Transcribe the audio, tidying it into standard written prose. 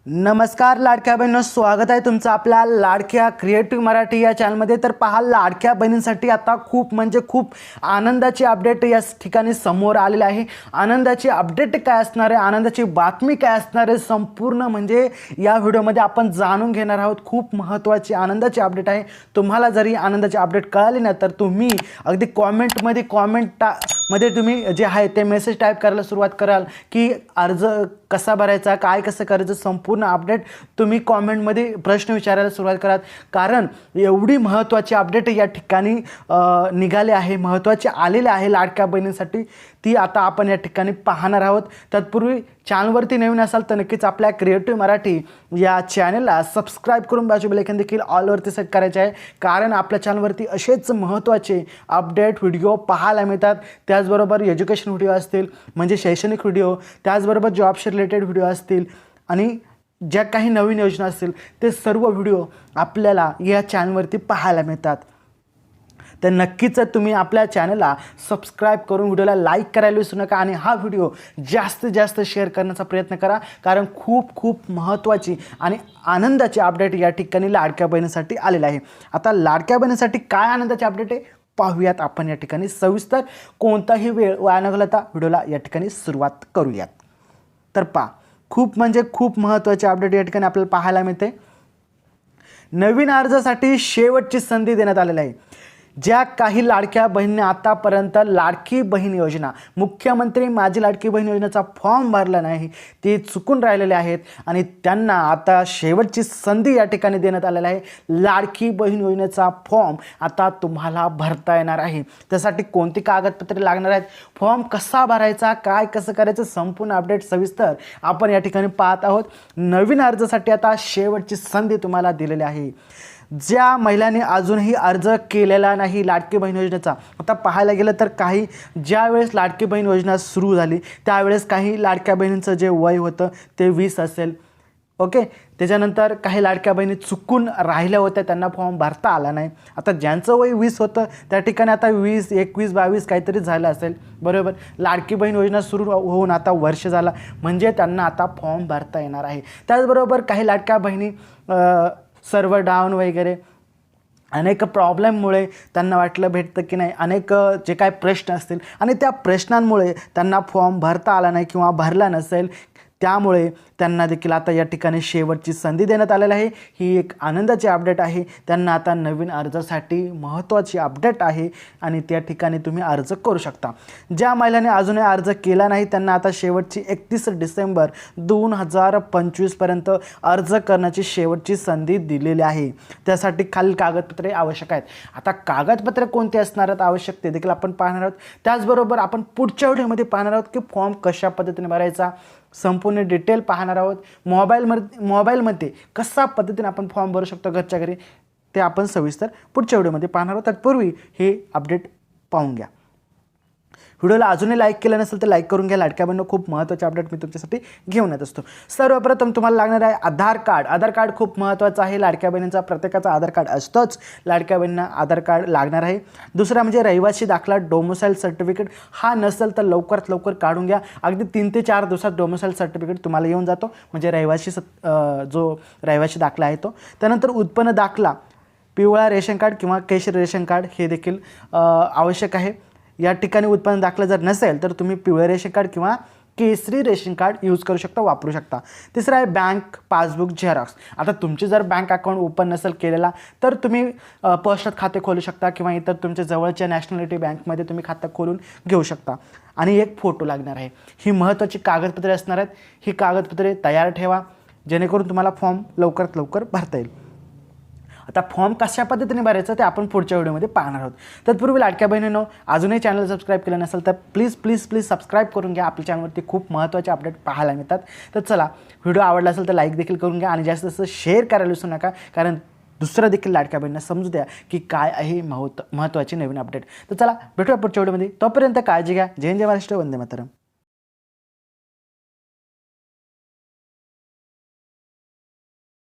नमस्कार लाडक्या बहिणींनो, स्वागत आहे तुमचं आपल्या लाडक्या क्रिएटिव्ह मराठी या चॅनलमध्ये। तर पहा, लाडक्या बहिणींसाठी आता खूप म्हणजे खूप आनंदाची अपडेट या ठिकाणी समोर आलेली आहे। आनंदाची अपडेट काय असणार आहे, आनंदाची बातमी काय असणार आहे, संपूर्ण म्हणजे या व्हिडिओमध्ये आपण जाणून घेणार आहोत। खूप महत्त्वाची आनंदाची अपडेट आहे। तुम्हाला जरी आनंदाची अपडेट कळाली ना तर तुम्ही अगदी कॉमेंटमध्ये तुम्ही जे आहे ते मेसेज टाईप करायला सुरुवात कराल की अर्ज कसा भरायचा, काय कसं करायचं, संपूर्ण अपडेट तुम्ही कॉमेंटमध्ये प्रश्न विचारायला सुरुवात कराल। कारण एवढी महत्त्वाची अपडेट या ठिकाणी निघाली आहे, महत्त्वाची आलेली आहे लाडक्या बहिणींसाठी, ती आता आपण या ठिकाणी पाहणार आहोत। तत्पूर्वी चॅनलवरती नवीन असाल तर नक्कीच आपल्या क्रिएटिव्ह मराठी या चॅनलला सबस्क्राईब करून बाजू बेल आयकॉन देखील ऑलवरती सेट करायचे आहे। कारण आपल्या चॅनलवरती असेच महत्त्वाचे अपडेट व्हिडिओ पाहायला मिळतात। त्याचबरोबर एज्युकेशन व्हिडिओ असतील, म्हणजे शैक्षणिक व्हिडिओ, त्याचबरोबर जॉबशी रिलेटेड व्हिडिओ असतील आणि ज्या काही नवीन योजना असतील ते सर्व व्हिडिओ आपल्याला या चॅनलवरती पाहायला मिळतात। तर नक्कीच तुम्ही आपल्या चॅनलला सबस्क्राईब करून व्हिडिओला लाईक करायला विसरू नका आणि हा व्हिडिओ जास्तीत जास्त शेअर करण्याचा प्रयत्न करा। कारण खूप महत्त्वाची आणि आनंदाची अपडेट या ठिकाणी लाडक्या बहिणीसाठी आलेली आहे। आता लाडक्या बहिणीसाठी काय आनंदाची अपडेट आहे पाहूयात आपण या ठिकाणी सविस्तर। कोणताही वेळ वाया न घालवता व्हिडिओला या ठिकाणी सुरुवात करूयात। तर पहा, खूप म्हणजे खूप महत्त्वाची अपडेट या ठिकाणी आपल्याला पाहायला मिळते। नवीन अर्जासाठी शेवटची संधी देण्यात आलेली आहे। ज्या काही लाडक्या बहिणींनी आतापर्यंत लाडकी बहीण योजना, मुख्यमंत्री माझी लाडकी बहीण योजनेचा फॉर्म भरला नाही, ते चुकून राहिलेले आहेत आणि त्यांना आता शेवटची संधी या ठिकाणी देण्यात आलेली आहे। लाडकी बहीण योजनेचा फॉर्म आता तुम्हाला भरता येणार आहे। त्यासाठी कोणती कागदपत्रे लागणार आहेत, फॉर्म कसा भरायचा, काय कसं करायचं, संपूर्ण अपडेट सविस्तर आपण या ठिकाणी पाहत आहोत। नवीन अर्जासाठी आता शेवटची संधी तुम्हाला दिलेली आहे। ज्या महिलांनी अजूनही अर्ज केलेला नाही लाडकी बहीण योजनेचा, आता पाहायला गेलं तर काही ज्यावेळेस लाडकी बहीण योजना सुरू झाली त्यावेळेस काही लाडक्या बहिणींचं जे वय होतं ते 20 असेल, ओके। त्याच्यानंतर काही लाडक्या बहिणी चुकून राहिल्या होत्या, त्यांना फॉर्म भरता आला नाही। आता ज्यांचं वय 20 होतं त्या ठिकाणी आता 20, 21, 22 काहीतरी झालं असेल, बरोबर। लाडकी बहीण योजना सुरू होऊन आता वर्ष झाला, म्हणजे त्यांना आता फॉर्म भरता येणार आहे। त्याचबरोबर काही लाडक्या बहिणी सर्व्हर डाऊन वगैरे अनेक प्रॉब्लेममुळे त्यांना वाटलं भेटतं की नाही, अनेक जे काय प्रश्न असतील आणि त्या प्रश्नांमुळे त्यांना फॉर्म भरता आला नाही किंवा भरला नसेल, त्यामुळे त्यांना देखील आता या ठिकाणी शेवटची संधी देण्यात आलेली आहे। ही एक आनंदाची अपडेट आहे। त्यांना आता नवीन अर्जासाठी महत्त्वाची अपडेट आहे आणि त्या ठिकाणी तुम्ही अर्ज करू शकता। ज्या महिलांनी अजूनही अर्ज केला नाही त्यांना आता शेवटची 31 डिसेंबर 2025 पर्यंत अर्ज करण्याची शेवटची संधी दिलेली आहे। त्यासाठी खालील कागदपत्रे आवश्यक आहेत। आता कागदपत्रे कोणती असणार आहेत आवश्यक ते देखील आपण पाहणार आहोत। त्याचबरोबर आपण पुढच्या व्हिडिओमध्ये पाहणार आहोत की फॉर्म कशा पद्धतीने भरायचा, संपूर्ण डिटेल पाहणार आहोत। मोबाईलमध्ये कशा पद्धतीने आपण फॉर्म भरू शकतो घरच्या घरी, ते आपण सविस्तर पुढच्या व्हिडिओमध्ये पाहणार आहोत। तत्पूर्वी हे अपडेट पाहून घ्या। व्हिडिओला अजूनही लाईक केलं नसेल तर लाईक करून घ्या। लाडक्या बहिणींनो, खूप महत्त्वाचे अपडेट मी तुमच्यासाठी घेऊन येत असतो। सर्वप्रथम तुम्हाला लागणार आहे आधार कार्ड। आधार कार्ड खूप महत्त्वाचं आहे। लाडक्या बहिणींचा प्रत्येकाचा आधार कार्ड असतोच, लाडक्या बहिणींना आधार कार्ड लागणार आहे। दुसरा म्हणजे रहिवासी दाखला, डोमिसाईल सर्टिफिकेट, हा नसेल तर लवकरात लवकर काढून घ्या। अगदी 3 ते 4 दिवसात डोमिसाईल सर्टिफिकेट तुम्हाला येऊन जातो, म्हणजे जो रहिवासी दाखला आहे तो। त्यानंतर उत्पन्न दाखला, पिवळा रेशन कार्ड किंवा केशरी रेशन कार्ड हे देखील आवश्यक आहे। या ठिकाणी उत्पन्न दाखला जर नसेल तर तुम्ही पिवळे रेशन कार्ड किंवा केसरी रेशन कार्ड यूज करू शकता, वापरू शकता। तिसरा आहे बँक पासबुक झेरॉक्स। आता तुमची जर बँक अकाउंट ओपन नसेल केलेला तर तुम्ही पोस्टात खाते खोलू शकता किंवा इतर तुमच्या जवळच्या नॅशनॅलिटी बँकमध्ये तुम्ही खातं खोलून घेऊ शकता। आणि एक फोटो लागणार आहे। ही महत्त्वाची कागदपत्रे असणार आहेत। ही कागदपत्रे तयार ठेवा जेणेकरून तुम्हाला फॉर्म लवकरात लवकर भरता येईल। आता फॉर्म कशा पद्धतीने भरायचं ते आपण पुढच्या व्हिडिओमध्ये पाहणार आहोत। तत्पूर्वी लाडक्या बहिणींनो, अजूनही चॅनल सबस्क्राईब केलं नसेल तर प्लीज सबस्क्राईब करून घ्या। आपल्या चॅनलवरती खूप महत्त्वाचे अपडेट पाहायला मिळतात। तर चला, व्हिडिओ आवडला असेल तर लाईक देखील करून घ्या आणि जास्तीत जास्त शेअर करायला विसरू नका, कारण दुसरं देखील लाडक्या बहिणींना समजू द्या की काय आहे महत्त्वाची नवीन अपडेट। तर चला, भेटूया पुढच्या व्हिडिओमध्ये। तोपर्यंत काळजी घ्या। जय जय महाराष्ट्र, वंदे मातरम।